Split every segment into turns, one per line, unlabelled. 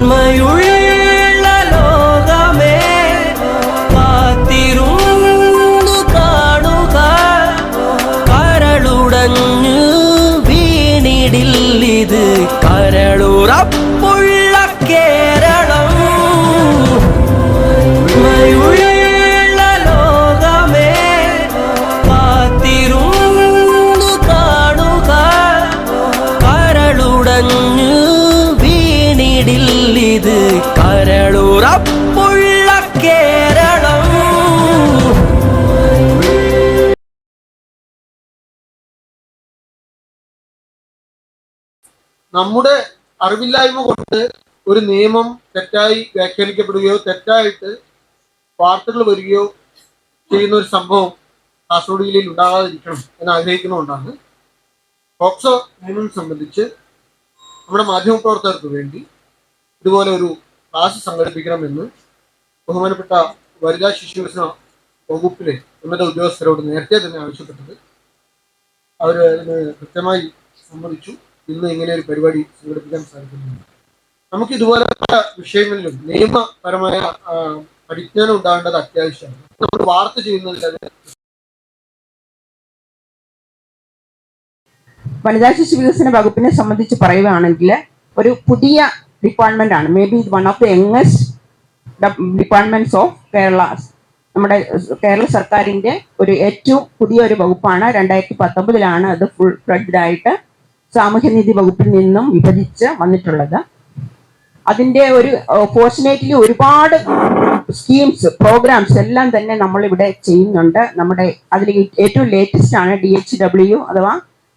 മയുള്ള ലോകമേ കാത്തിരുന്നു കാണുക, കരളുടഞ്ഞു വീണിടില്ലിത് കരളുറപ്പുള്ള കേരളം. മയുള്ള ലോകമേ കാത്തിരുന്നു കാണുക, കരളുടഞ്ഞു വീണിടില്ലിത് കരളുറപ്പുള്ള കേരളം.
നമ്മുടെ അറിവില്ലായ്മ കൊണ്ട് ഒരു നിയമം തെറ്റായി വ്യാഖ്യാനിക്കപ്പെടുകയോ തെറ്റായിട്ട് വാർത്തകൾ വരികയോ ചെയ്യുന്ന ഒരു സംഭവം കാസർഗോഡ് ജില്ലയിൽ ഉണ്ടാകാതിരിക്കണം എന്ന് ആഗ്രഹിക്കുന്നതുകൊണ്ടാണ് പോക്സോ നിയമം സംബന്ധിച്ച് നമ്മുടെ മാധ്യമപ്രവർത്തകർക്ക് വേണ്ടി ഇതുപോലെ ഒരു ക്ലാസ് സംഘടിപ്പിക്കണമെന്ന് ബഹുമാനപ്പെട്ട വനിതാ ശിശുവികസന വകുപ്പിലെ ഉന്നത ഉദ്യോഗസ്ഥരോട് നേരത്തെ തന്നെ ആവശ്യപ്പെട്ടത്. അവർ അതിന് കൃത്യമായി സമ്മതിച്ചു. ഇന്ന് ഇങ്ങനെ ഒരു പരിപാടി സംഘടിപ്പിക്കാൻ സാധിക്കുന്നുണ്ട്. നമുക്ക് ഇതുപോലുള്ള വിഷയങ്ങളിലും നിയമപരമായ പരിജ്ഞാനം ഉണ്ടാകേണ്ടത് അത്യാവശ്യമാണ്. നമ്മൾ വാർത്ത ചെയ്യുന്നതിൽ അത്
വനിതാ ശിശു വികസന വകുപ്പിനെ സംബന്ധിച്ച് പറയുകയാണെങ്കിൽ ഒരു പുതിയ ഡിപ്പാർട്ട്മെന്റ് ആണ്. May be one of the youngest departments of Kerala. നമ്മുടെ കേരള സർക്കാരിന്റെ ഒരു ഏറ്റവും പുതിയ ഒരു വകുപ്പാണ്. 2019 അത് ഫുൾ ഫ്ലഡ്ജഡ് ആയിട്ട് സാമൂഹ്യനീതി വകുപ്പിൽ നിന്നും വിഭജിച്ച് വന്നിട്ടുള്ളത്. അതിന്റെ ഒരു ഫോർച്ചുനേറ്റ്ലി ഒരുപാട് സ്കീംസ് പ്രോഗ്രാംസ് എല്ലാം തന്നെ നമ്മളിവിടെ ചെയ്യുന്നുണ്ട്. നമ്മുടെ അതിൽ ഏറ്റവും ലേറ്റസ്റ്റ് ആണ് DHW അഥവാ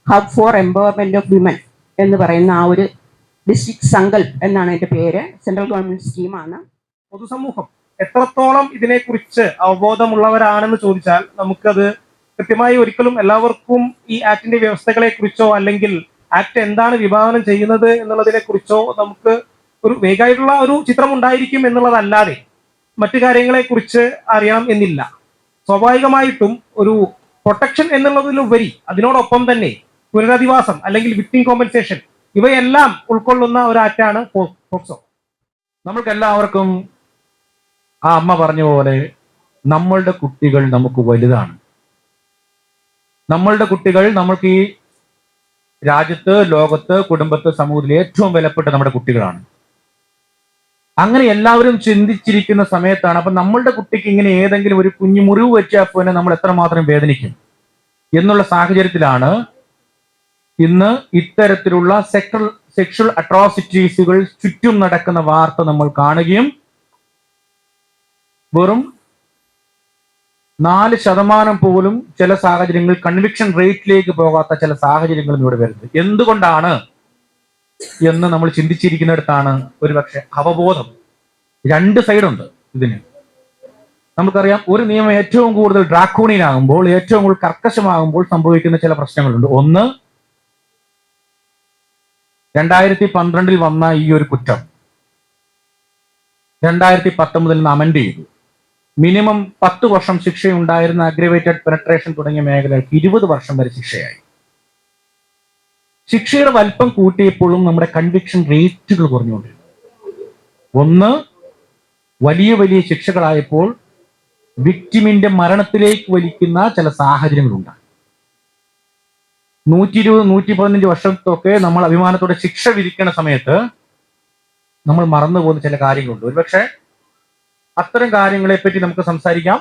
hub four empowerment of women എന്ന് പറയുന്ന ആ ഒരു ഡിസ്ട്രിക്ട് സങ്കൽപ് എന്നാണ് അതിന്റെ പേര്. സെൻട്രൽ ഗവൺമെന്റ് സ്കീമാണ്.
പൊതുസമൂഹം എത്രത്തോളം ഇതിനെക്കുറിച്ച് അവബോധമുള്ളവരാണെന്ന് ചോദിച്ചാൽ നമുക്കത് കൃത്യമായി ഒരിക്കലും എല്ലാവർക്കും ഈ ആക്ടിന്റെ വ്യവസ്ഥകളെ കുറിച്ചോ അല്ലെങ്കിൽ ആക്ട് എന്താണ് വിഭാവനം ചെയ്യുന്നത് എന്നുള്ളതിനെ കുറിച്ചോ നമുക്ക് ഒരു വേഗമായിട്ടുള്ള ഒരു ചിത്രം ഉണ്ടായിരിക്കും എന്നുള്ളതല്ലാതെ മറ്റു കാര്യങ്ങളെ കുറിച്ച് അറിയണം എന്നില്ല. സ്വാഭാവികമായിട്ടും ഒരു പ്രൊട്ടക്ഷൻ എന്നുള്ളതിലുപരി അതിനോടൊപ്പം തന്നെ പുനരധിവാസം അല്ലെങ്കിൽ വിക്ടിം കോമ്പൻസേഷൻ ഇവയെല്ലാം ഉൾക്കൊള്ളുന്ന ഒരു ആക്ടാണ് പോക്സോ.
നമ്മൾക്കെല്ലാവർക്കും ആ അമ്മ പറഞ്ഞ പോലെ നമ്മളുടെ കുട്ടികൾ നമുക്ക് വലുതാണ്. നമ്മളുടെ കുട്ടികൾ നമ്മൾക്ക് ഈ രാജ്യത്ത്, ലോകത്ത്, കുടുംബത്ത്, സമൂഹത്തിൽ ഏറ്റവും വിലപ്പെട്ട നമ്മുടെ കുട്ടികളാണ്. അങ്ങനെ എല്ലാവരും ചിന്തിച്ചിരിക്കുന്ന സമയത്താണ് അപ്പൊ നമ്മളുടെ കുട്ടിക്ക് ഇങ്ങനെ ഏതെങ്കിലും ഒരു കുഞ്ഞു മുറിവ് വെച്ചാൽ പോലെ നമ്മൾ എത്രമാത്രം വേദനിക്കും എന്നുള്ള സാഹചര്യത്തിലാണ് ഇന്ന് ഇത്തരത്തിലുള്ള സെക്ഷൽ അട്രോസിറ്റീസുകൾ ചുറ്റും നടക്കുന്ന വാർത്ത നമ്മൾ കാണുകയും വെറും 4% പോലും ചില സാഹചര്യങ്ങളിൽ കൺവിക്ഷൻ റേറ്റിലേക്ക് പോകാത്ത ചില സാഹചര്യങ്ങളും ഇവിടെ വരുന്നത് എന്തുകൊണ്ടാണ് എന്ന് നമ്മൾ ചിന്തിച്ചിരിക്കുന്നിടത്താണ് ഒരുപക്ഷെ അവബോധം. 2 സൈഡുണ്ട് ഇതിന്. നമുക്കറിയാം, ഒരു നിയമം ഏറ്റവും കൂടുതൽ ഡ്രാക്കോണിയൻ ആകുമ്പോൾ, ഏറ്റവും കൂടുതൽ കർക്കശമാകുമ്പോൾ സംഭവിക്കുന്ന ചില പ്രശ്നങ്ങളുണ്ട്. ഒന്ന്, 2012 വന്ന ഈ ഒരു കുറ്റം 2019 അമെൻഡ് ചെയ്തു. മിനിമം 10 വർഷം ശിക്ഷയുണ്ടായിരുന്ന അഗ്രവേറ്റഡ് പെനട്രേഷൻ തുടങ്ങിയ മേഖലകൾക്ക് 20 വർഷം വരെ ശിക്ഷയായി. ശിക്ഷയുടെ വലിപ്പം കൂട്ടിയപ്പോഴും നമ്മുടെ കൺവിക്ഷൻ റേറ്റുകൾ കുറഞ്ഞുകൊണ്ടിരുന്നു. ഒന്ന്, വലിയ വലിയ ശിക്ഷകളായപ്പോൾ വിക്ടിമിന്റെ മരണത്തിലേക്ക് വലിക്കുന്ന ചില സാഹചര്യങ്ങളുണ്ടായി. 120-115 വർഷത്തൊക്കെ നമ്മൾ അഭിമാനത്തോടെ ശിക്ഷ വിധിക്കുന്ന സമയത്ത് നമ്മൾ മറന്നുപോകുന്ന ചില കാര്യങ്ങളുണ്ട്. ഒരുപക്ഷെ അത്തരം കാര്യങ്ങളെ പറ്റി നമുക്ക് സംസാരിക്കാം.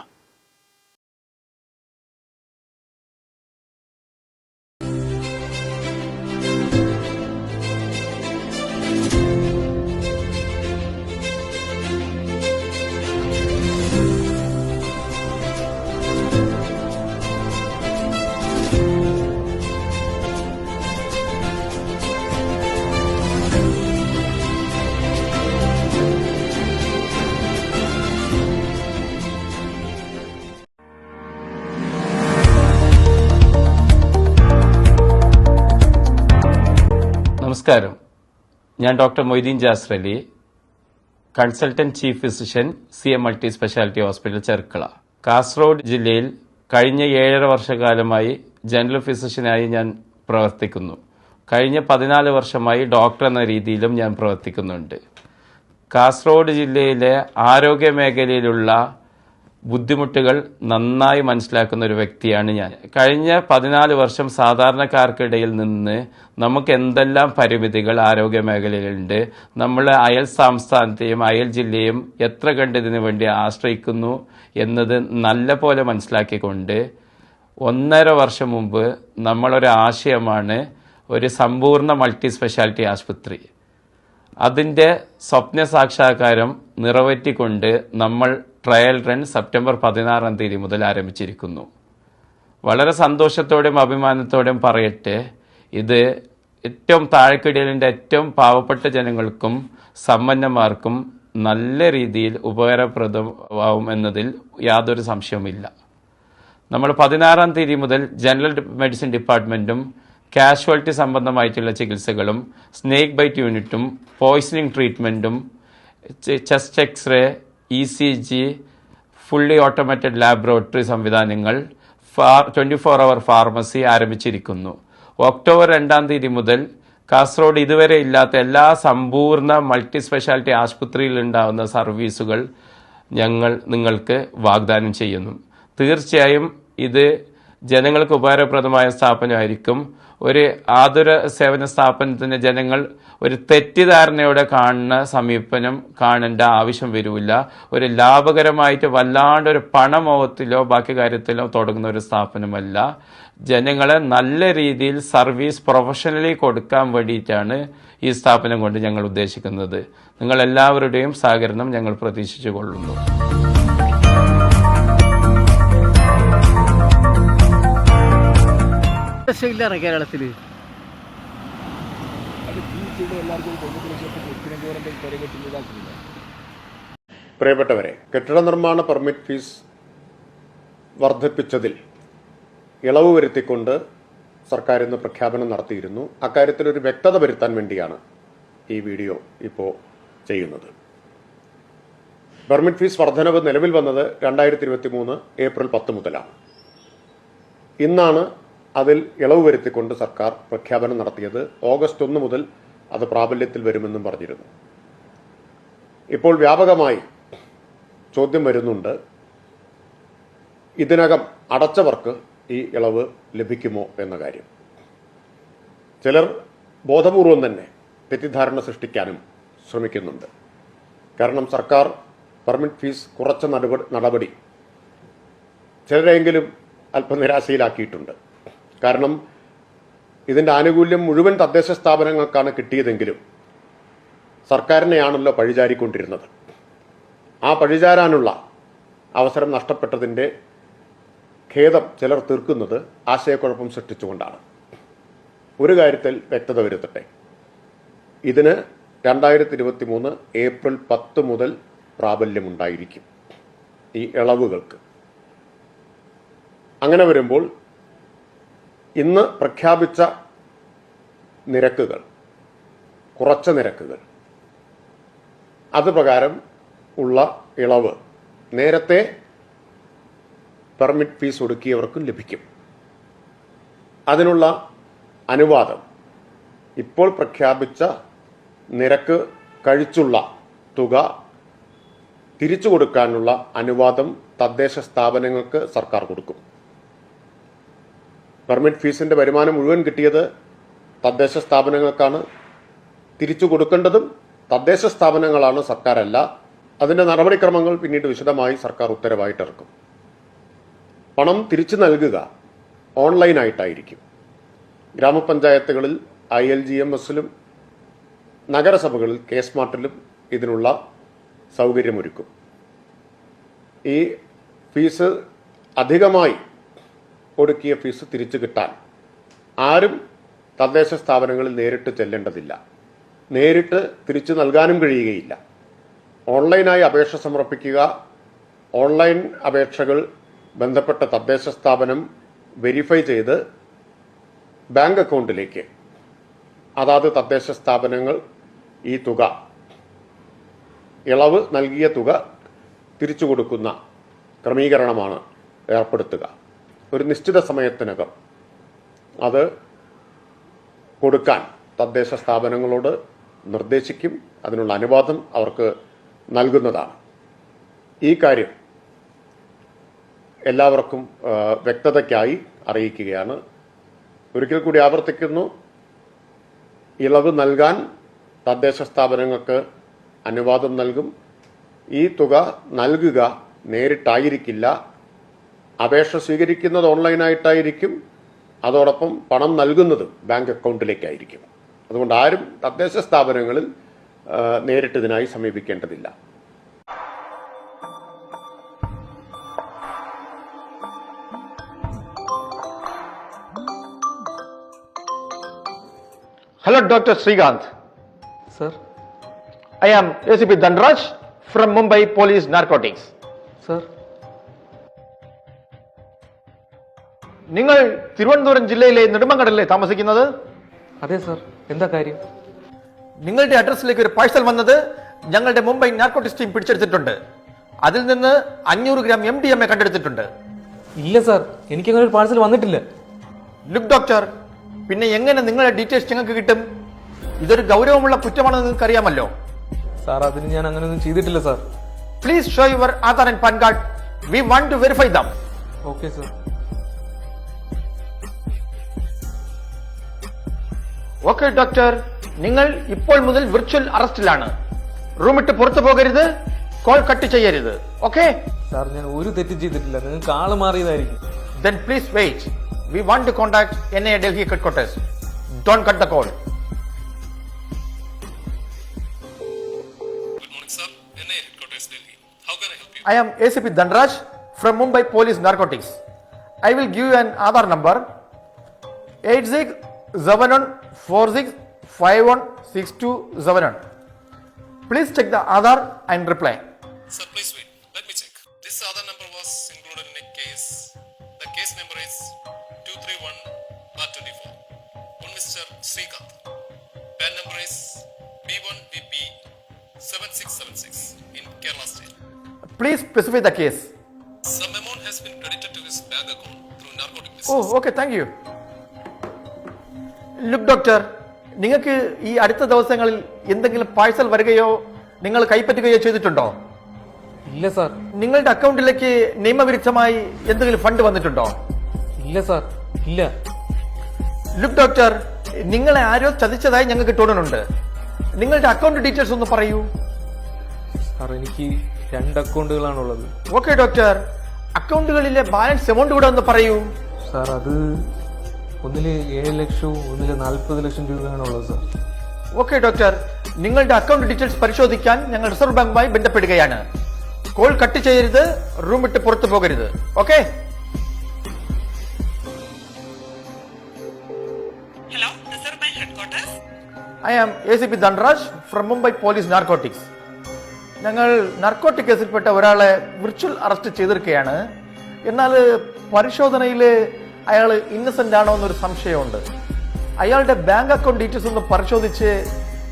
നമസ്കാരം. ഞാൻ doctor Moideen Jasir Ali, consultant chief physician CM multi speciality hospital, Cherkala. Kasaragod ജില്ലയിൽ കഴിഞ്ഞ 7.5 വർഷക്കാലമായി ജനറൽ ഫിസിഷ്യനായി ഞാൻ പ്രവർത്തിക്കുന്നു. കഴിഞ്ഞ 14 വർഷമായി ഡോക്ടർ എന്ന രീതിയിലും ഞാൻ പ്രവർത്തിക്കുന്നുണ്ട്. കാസർഗോഡ് ജില്ലയിലെ ആരോഗ്യ മേഖലയിലുള്ള ബുദ്ധിമുട്ടുകൾ നന്നായി മനസ്സിലാക്കുന്ന ഒരു വ്യക്തിയാണ് ഞാൻ. കഴിഞ്ഞ 14 വർഷം സാധാരണക്കാർക്കിടയിൽ നിന്ന് നമുക്ക് എന്തെല്ലാം പരിമിതികൾ ആരോഗ്യ മേഖലയിലുണ്ട്, നമ്മൾ അയൽ സംസ്ഥാനത്തെയും അയൽ ജില്ലയും എത്ര കണ്ട് ഇതിനു വേണ്ടി ആശ്രയിക്കുന്നു എന്നത് നല്ല പോലെ മനസ്സിലാക്കിക്കൊണ്ട് 1.5 വർഷം മുമ്പ് നമ്മളൊരു ആശയമാണ് ഒരു സമ്പൂർണ്ണ മൾട്ടി സ്പെഷ്യാലിറ്റി ആശുപത്രി. അതിൻ്റെ സ്വപ്ന സാക്ഷാത്കാരം നിറവേറ്റിക്കൊണ്ട് നമ്മൾ ട്രയൽ റൺ സെപ്റ്റംബർ 16-ാം തീയതി മുതൽ ആരംഭിച്ചിരിക്കുന്നു. വളരെ സന്തോഷത്തോടെയും അഭിമാനത്തോടെയും പറയട്ടെ, ഇത് ഏറ്റവും താഴെക്കിടയിലിൻ്റെ ഏറ്റവും പാവപ്പെട്ട ജനങ്ങൾക്കും സമ്പന്നന്മാർക്കും നല്ല രീതിയിൽ ഉപകാരപ്രദമാവും എന്നതിൽ യാതൊരു സംശയവുമില്ല. നമ്മൾ 16-ാം തീയതി മുതൽ ജനറൽ മെഡിസിൻ ഡിപ്പാർട്ട്മെൻറ്റും കാഷ്വാലിറ്റി സംബന്ധമായിട്ടുള്ള ചികിത്സകളും സ്നേക്ക് ബൈറ്റ് യൂണിറ്റും പോയ്സണിങ് ട്രീറ്റ്മെൻറ്റും chest x-ray, ECG, fully automated laboratory സംവിധാനങ്ങൾ, 24-hour ഫാർമസി ആരംഭിച്ചിരിക്കുന്നു. ഒക്ടോബർ 2-ാം തീയതി മുതൽ കാസർഗോഡ് ഇതുവരെ ഇല്ലാത്ത എല്ലാ സമ്പൂർണ്ണ മൾട്ടി സ്പെഷ്യാലിറ്റി ആശുപത്രിയിൽ ഉണ്ടാകുന്ന സർവീസുകൾ ഞങ്ങൾ നിങ്ങൾക്ക് വാഗ്ദാനം ചെയ്യുന്നു. തീർച്ചയായും ഇത് ജനങ്ങൾക്ക് ഉപകാരപ്രദമായ സ്ഥാപനമായിരിക്കും. ഒരു ആതുര സേവന സ്ഥാപനത്തിന് ജനങ്ങൾ ഒരു തെറ്റിദ്ധാരണയോടെ കാണുന്ന സമീപനം കാണേണ്ട ആവശ്യം വരില്ല. ഒരു ലാഭകരമായിട്ട് വല്ലാണ്ട് ഒരു പണമോഹത്തിലോ ബാക്കി കാര്യത്തിലോ തുടങ്ങുന്ന ഒരു സ്ഥാപനമല്ല. ജനങ്ങളെ നല്ല രീതിയിൽ സർവീസ് പ്രൊഫഷണലി കൊടുക്കാൻ വേണ്ടിയിട്ടാണ് ഈ സ്ഥാപനം കൊണ്ട് ഞങ്ങൾ ഉദ്ദേശിക്കുന്നത്. നിങ്ങൾ എല്ലാവരുടെയും സഹകരണം ഞങ്ങൾ പ്രതീക്ഷിച്ചു കൊള്ളുന്നു.
ഇല്ലാതെ കേരളത്തിൽ
പ്രിയപ്പെട്ടവരെ, കെട്ടിട നിർമ്മാണ പെർമിറ്റ് ഫീസ് വർദ്ധിപ്പിച്ചതിൽ ഇളവ് വരുത്തിക്കൊണ്ട് സർക്കാർ ഇന്ന് പ്രഖ്യാപനം നടത്തിയിരുന്നു. അക്കാര്യത്തിൽ ഒരു വ്യക്തത വരുത്താൻ വേണ്ടിയാണ് ഈ വീഡിയോ ഇപ്പോൾ ചെയ്യുന്നത്. പെർമിറ്റ് ഫീസ് വർധനവ് നിലവിൽ വന്നത് 2023 ഏപ്രിൽ 10 മുതലാണ്. ഇന്നാണ് അതിൽ ഇളവ് വരുത്തിക്കൊണ്ട് സർക്കാർ പ്രഖ്യാപനം നടത്തിയത്. ഓഗസ്റ്റ് 1 മുതൽ അത് പ്രാബല്യത്തിൽ വരുമെന്നും പറഞ്ഞിരുന്നു. ഇപ്പോൾ വ്യാപകമായി ചോദ്യം വരുന്നുണ്ട്, ഇതിനകം അടച്ചവർക്ക് ഈ ഇളവ് ലഭിക്കുമോ എന്ന കാര്യം. ചിലർ ബോധപൂർവം തന്നെ തെറ്റിദ്ധാരണ സൃഷ്ടിക്കാനും ശ്രമിക്കുന്നുണ്ട്. കാരണം സർക്കാർ പെർമിറ്റ് ഫീസ് കുറച്ച നടപടി ചിലരെങ്കിലും അല്പം നിരാശയിലാക്കിയിട്ടുണ്ട്. കാരണം ഇതിൻ്റെ ആനുകൂല്യം മുഴുവൻ തദ്ദേശ സ്ഥാപനങ്ങൾക്കാണ് കിട്ടിയതെങ്കിലും സർക്കാരിനെയാണല്ലോ പഴിചാരിക്കൊണ്ടിരുന്നത്. ആ പഴിചാരാനുള്ള അവസരം നഷ്ടപ്പെട്ടതിൻ്റെ ഖേദം ചിലർ തീർക്കുന്നത് ആശയക്കുഴപ്പം സൃഷ്ടിച്ചുകൊണ്ടാണ്. ഒരു കാര്യത്തിൽ വ്യക്തത വരുത്തട്ടെ, ഇതിന് 2023 ഏപ്രിൽ 10 മുതൽ പ്രാബല്യമുണ്ടായിരിക്കും ഈ ഇളവുകൾക്ക്. അങ്ങനെ വരുമ്പോൾ ഇന്ന് പ്രഖ്യാപിച്ച നിരക്കുകൾ, കുറച്ച നിരക്കുകൾ, അത് പ്രകാരം ഉള്ള ഇളവ് നേരത്തെ പെർമിറ്റ് ഫീസ് ഒടുക്കിയവർക്കും ലഭിക്കും. അതിനുള്ള അനുവാദം ഇപ്പോൾ പ്രഖ്യാപിച്ച നിരക്ക് കഴിച്ചുള്ള തുക തിരിച്ചു കൊടുക്കാനുള്ള അനുവാദം തദ്ദേശ സ്ഥാപനങ്ങൾക്ക് സർക്കാർ കൊടുക്കും. പെർമിറ്റ് ഫീസിന്റെ വരുമാനം മുഴുവൻ കിട്ടിയത് തദ്ദേശ സ്ഥാപനങ്ങൾക്കാണ്. തിരിച്ചു കൊടുക്കേണ്ടതും തദ്ദേശ സ്ഥാപനങ്ങളാണ്, സർക്കാരല്ല. അതിന്റെ നടപടിക്രമങ്ങൾ പിന്നീട് വിശദമായി സർക്കാർ ഉത്തരവായിട്ടിറക്കും. പണം തിരിച്ചു നൽകുക ഓൺലൈനായിട്ടായിരിക്കും. ഗ്രാമപഞ്ചായത്തുകളിൽ ILGMSലും നഗരസഭകളിൽ KSmartലും ഇതിനുള്ള സൗകര്യമൊരുക്കും. ഈ ഫീസ് അധികമായി ഒടുക്കിയ ഫീസ് തിരിച്ചു കിട്ടാൻ ആരും തദ്ദേശ സ്ഥാപനങ്ങളിൽ നേരിട്ട് ചെല്ലേണ്ടതില്ല. നേരിട്ട് തിരിച്ചു നൽകാനും കഴിയുകയില്ല. ഓൺലൈനായി അപേക്ഷ സമർപ്പിക്കുക. ഓൺലൈൻ അപേക്ഷകൾ ബന്ധപ്പെട്ട തദ്ദേശ സ്ഥാപനം വെരിഫൈ ചെയ്ത് ബാങ്ക് അക്കൗണ്ടിലേക്ക് അതാത് തദ്ദേശ സ്ഥാപനങ്ങൾ ഈ തുക, ഇളവ് നൽകിയ തുക തിരിച്ചു കൊടുക്കുന്ന ക്രമീകരണമാണ് ഏർപ്പെടുത്തുക. ഒരു നിശ്ചിത സമയത്തിനകം അത് കൊടുക്കാൻ തദ്ദേശ സ്ഥാപനങ്ങളോട് നിർദ്ദേശിക്കും, അതിനുള്ള അനുവാദം അവർക്ക് നൽകുന്നതാണ്. ഈ കാര്യം എല്ലാവർക്കും വ്യക്തതയ്ക്കായി അറിയിക്കുകയാണ്. ഒരിക്കൽ കൂടി ആവർത്തിക്കുന്നു, ഇളവ് നൽകാൻ തദ്ദേശ സ്ഥാപനങ്ങൾക്ക് അനുവാദം നൽകും. ഈ തുക നൽകുക നേരിട്ടായിരിക്കില്ല. അപേക്ഷ സ്വീകരിക്കുന്നത് ഓൺലൈനായിട്ടായിരിക്കും. അതോടൊപ്പം പണം നൽകുന്നത് ബാങ്ക് അക്കൗണ്ടിലേക്കായിരിക്കും. അതുകൊണ്ട് ആരും തദ്ദേശ സ്ഥാപനങ്ങളിൽ നേരിട്ട് ഇതിനായി സമീപിക്കേണ്ടതില്ല.
Hello, Dr. Srikanth.
Sir.
I am ACP Dhanraj from Mumbai Police Narcotics.
Sir.
നിങ്ങൾ തിരുവനന്തപുരം ജില്ലയിലെ നെടുമങ്ങടല്ലേ താമസിക്കുന്നത്?
അതെ സർ. എന്താ കാര്യം?
നിങ്ങളുടെ അഡ്രസ്സിലേക്ക് ഒരു പാഴ്സൽ വന്നത് ഞങ്ങളുടെ മുംബൈ നാർക്കോട്ടിക്സ് ടീം പിടിച്ചെടുത്തിട്ടുണ്ട്. അതിൽ നിന്ന് 500 ഗ്രാം MDMA കണ്ടെടുത്തിട്ടുണ്ട്.
ഇല്ല സർ, എനിക്കങ്ങനെ ഒരു പാഴ്സൽ വന്നിട്ടില്ല.
ലുക്ക് ഡോക്ടർ, പിന്നെ എങ്ങനെ നിങ്ങളുടെ ഡീറ്റെയിൽസ് ഞങ്ങൾക്ക് കിട്ടും? ഇതൊരു ഗൗരവമുള്ള കുറ്റമാണെന്ന് നിങ്ങൾക്ക് അറിയാമല്ലോ.
സാർ, അതിന് ഞാൻ അങ്ങനെയൊന്നും ചെയ്തിട്ടില്ല sir.
Please show your Aadhaar and PAN card. We want to verify them.
Okay sir.
Okay doctor, നിങ്ങൾ ഇപ്പോൾ മുതൽ വിർച്വൽ അറസ്റ്റിലാണ്. റൂം ഇട്ട് പുറത്തു പോകരുത്, കോൾ കട്ട് ചെയ്യരുത്. ഓക്കെ
സാർ, ഞാൻ ഒരു തെറ്റും ചെയ്തിട്ടില്ല. നിങ്ങൾക്ക് ആള് മാറിയതായിരിക്കും.
then please wait. We want to contact NIA Delhi headquarters. Don't cut the call.
Good morning, sir. NIA headquarters, Delhi. How can I help you?
I am ACP Dhanraj from Mumbai Police Narcotics. I will give you an Aadhaar number 867146516271. Please check the Aadhaar and reply.
Sir, please wait. Let me check. This other number was included in a case. The case number is 231/24. One Mr. Srikanth. PAN number is B1VP 7676 in Kerala State.
Please specify the case.
Some amount has been credited to his bank account through narcotic business.
Oh, okay, thank you. Look doctor, നിങ്ങൾക്ക് ഈ അടുത്ത ദിവസങ്ങളിൽ എന്തെങ്കിലും parcel വരികയോ നിങ്ങൾ കൈപ്പറ്റുകയോ ചെയ്തിട്ടുണ്ടോ?
ഇല്ല sir.
നിങ്ങളുടെ അക്കൗണ്ടിലേക്ക് നിയമവിരുദ്ധമായി എന്തെങ്കിലും ഫണ്ട് വന്നിട്ടുണ്ടോ?
ഇല്ല സാർ, ഇല്ല.
ലുക്ക് ഡോക്ടർ, നിങ്ങളെ ആരോ ചതിച്ചതായി ഞങ്ങൾക്ക് തോന്നുന്നുണ്ട്. നിങ്ങളുടെ അക്കൗണ്ട് ഡീറ്റെയിൽസ് ഒന്ന് പറയൂ.
സാർ, എനിക്ക് 2 അക്കൗണ്ടുകളാണുള്ളത്.
ഓക്കെ ഡോക്ടർ, അക്കൗണ്ടുകളിലെ ബാലൻസ് എമൗണ്ട് കൂടെ ഒന്ന് പറയൂ.
സാർ, അത് ഒന്നില് 7 ലക്ഷവും ഒന്നില് 40 ലക്ഷം രൂപയാണുള്ളത് സാർ.
ഓക്കെ ഡോക്ടർ, നിങ്ങളുടെ അക്കൗണ്ട് ഡീറ്റെയിൽസ് പരിശോധിക്കാൻ ഞങ്ങൾ റിസർവ് ബാങ്കുമായി ബന്ധപ്പെടുകയാണ്. കോൾ കട്ട് ചെയ്യരുത്, റൂം വിട്ട് പുറത്തു പോകരുത്. Okay?
Hello, Reserve Bank Headquarters.
I am ACP Dhanraj from Mumbai Police Narcotics. ഞങ്ങൾ നർക്കോട്ടിക് കേസിൽപ്പെട്ട ഒരാളെ വിർച്വൽ അറസ്റ്റ് ചെയ്തിരിക്കുകയാണ്. എന്നാൽ പരിശോധനയിൽ അയാൾ ഇന്നസെന്റ് ആണോ എന്നൊരു സംശയമുണ്ട്. അയാളുടെ ബാങ്ക് അക്കൗണ്ട് ഡീറ്റെയിൽസ് ഒന്ന് പരിശോധിച്ച്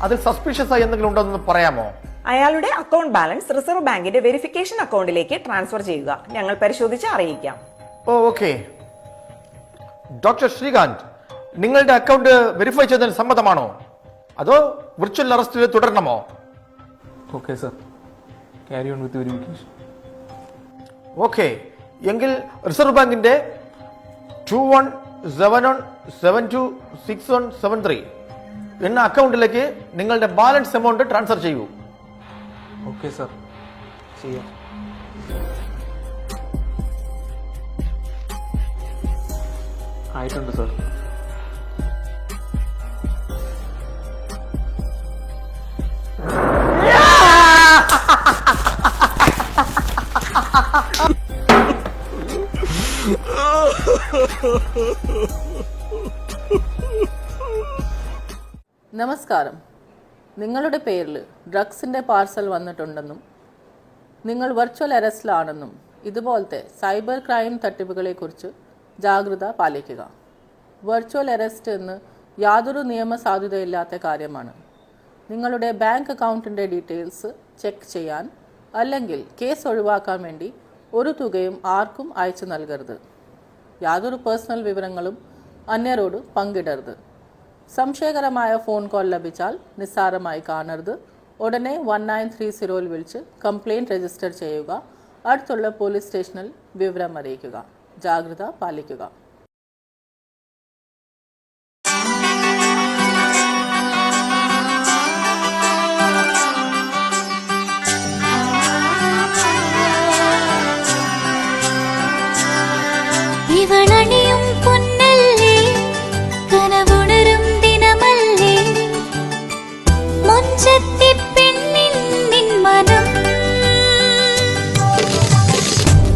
അതിൽ സസ്പീഷ്യസ് ആയി എന്തെങ്കിലും ഉണ്ടോ എന്ന് പറയാമോ?
അയാളുടെ അക്കൗണ്ട് ബാലൻസ് റിസർവ് ബാങ്കിന്റെ വെരിഫിക്കേഷൻ അക്കൗണ്ടിലേക്ക് ട്രാൻസ്ഫർ ചെയ്യുക. ഞങ്ങൾ പരിശോധിച്ച് അറിയിക്കാം.
ഓ, ഓക്കെ. ഡോക്ടർ ശ്രീകാന്ത്, നിങ്ങളുടെ അക്കൗണ്ട് വെരിഫൈ ചെയ്തതിന് സമ്മതമാണോ, അതോ വിർച്വൽ അറസ്റ്റിൽ തുടരണമോ?
Okay sir, carry on with verification.
Okay, എങ്കിൽ റിസർവ് ബാങ്കിന്റെ 2171726173 എന്ന അക്കൗണ്ടിലേക്ക് നിങ്ങളുടെ ബാലൻസ് എമൗണ്ട് ട്രാൻസ്ഫർ ചെയ്യൂ.
ഓക്കെ സാർ, ചെയ്യാം. ആയിട്ടുണ്ട് സാർ.
നമസ്കാരം. നിങ്ങളുടെ പേരിൽ ഡ്രഗ്സിൻ്റെ പാർസൽ വന്നിട്ടുണ്ടെന്നും നിങ്ങൾ വെർച്വൽ അറസ്റ്റിലാണെന്നും ഇതുപോലത്തെ സൈബർ ക്രൈം തട്ടിപ്പുകളെക്കുറിച്ച് ജാഗ്രത പാലിക്കുക. വെർച്വൽ അറസ്റ്റ് എന്ന് യാതൊരു നിയമസാധുതയില്ലാത്ത കാര്യമാണ്. നിങ്ങളുടെ ബാങ്ക് അക്കൗണ്ടിൻ്റെ ഡീറ്റെയിൽസ് ചെക്ക് ചെയ്യാൻ അല്ലെങ്കിൽ കേസ് ഒഴിവാക്കാൻ വേണ്ടി ഒരു തുകയും ആർക്കും അയച്ചു നൽകരുത്. യാതൊരു പേഴ്സണൽ വിവരങ്ങളും അന്യരോട് പങ്കിടരുത്. സംശയകരമായ ഫോൺ കോൾ ലഭിച്ചാൽ നിസ്സാരമായി കാണരുത്. ഉടനെ 1930 വിളിച്ച് കംപ്ലയിൻറ്റ് രജിസ്റ്റർ ചെയ്യുക. അടുത്തുള്ള പോലീസ് സ്റ്റേഷനിൽ വിവരം അറിയിക്കുക. ജാഗ്രത പാലിക്കുക.
ഇവളണിയും പൊന്നല്ലേ, കനവുണരും ദിനമല്ലേ, മുഞ്ചത്തി പെണ്ണിൻ നിൻ മനം,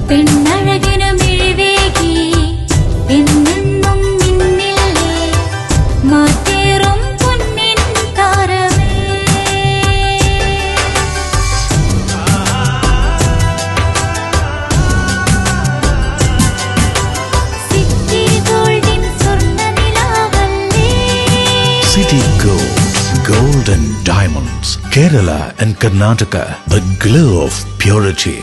പെണ്ണഴകിനു മിഴിവേകി എന്നെന്നും നിന്നില്ലേ, മാറ്റേറും പൊന്നിൻ താരമേ.
City Gold, Gold and Diamonds, Kerala and Karnataka, the glow of purity.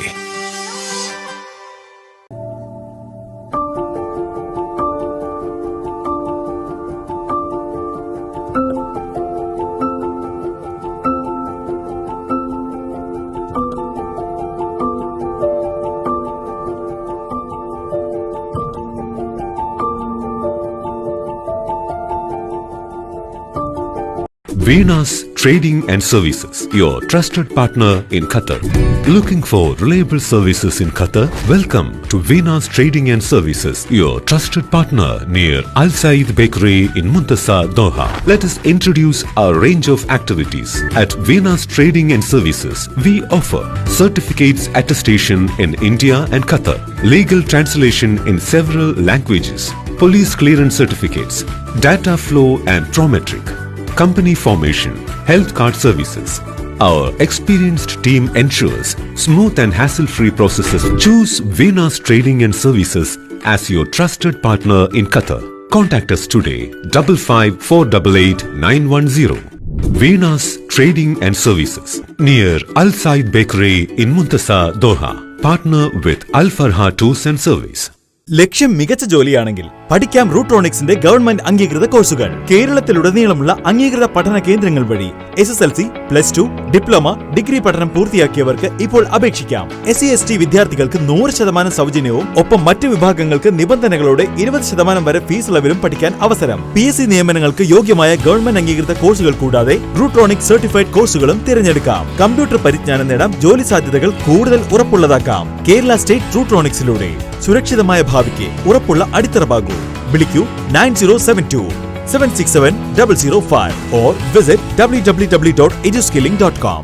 Venus Trading and Services, your trusted partner in Qatar. Looking for reliable services in Qatar? Welcome to Venus Trading and Services, your trusted partner near Al Said Bakery in Muntasa, Doha. Let us introduce our range of activities. At Venus Trading and Services, we offer certificates attestation in India and Qatar, legal translation in several languages, police clearance certificates, data flow and prometric, company formation, health card services. Our experienced team ensures smooth and hassle-free processes. Choose Venus Trading and Services as your trusted partner in Qatar. Contact us today, 55488910. Venus Trading and Services, near Al Said Bakery in Muntasa, Doha. Partner with Al Farha Tours and Service.
ലക്ഷ്യം മികച്ച ജോലിയാണെങ്കിൽ പഠിക്കാം റൂട്രോണിക്സിന്റെ government അംഗീകൃത കോഴ്സുകൾ. കേരളത്തിലുടനീളമുള്ള അംഗീകൃത പഠന കേന്ദ്രങ്ങൾ വഴി SSLC, +2, diploma, degree പഠനം പൂർത്തിയാക്കിയവർക്ക് ഇപ്പോൾ അപേക്ഷിക്കാം. SC/ST വിദ്യാർത്ഥികൾക്ക് 100% സൗജന്യവും ഒപ്പം മറ്റ് വിഭാഗങ്ങൾക്ക് നിബന്ധനകളോടെ 20% വരെ ഫീസ് ഇളവിലും പഠിക്കാൻ അവസരം. PSC നിയമനങ്ങൾക്ക് യോഗ്യമായ ഗവൺമെന്റ് അംഗീകൃത കോഴ്സുകൾ കൂടാതെ റൂട്രോണിക്സ് സർട്ടിഫൈഡ് കോഴ്സുകളും തിരഞ്ഞെടുക്കാം. കമ്പ്യൂട്ടർ പരിജ്ഞാനം നേടാം, ജോലി സാധ്യതകൾ കൂടുതൽ ഉറപ്പുള്ളതാക്കാം. കേരള സ്റ്റേറ്റ് റൂട്രോണിക്സിലൂടെ സുരക്ഷിതമായ ഭാവിക്ക് ഉറപ്പുള്ള അടിത്തറ. വിളിക്കൂ 9072 767 005 or visit www.eduskilling.com.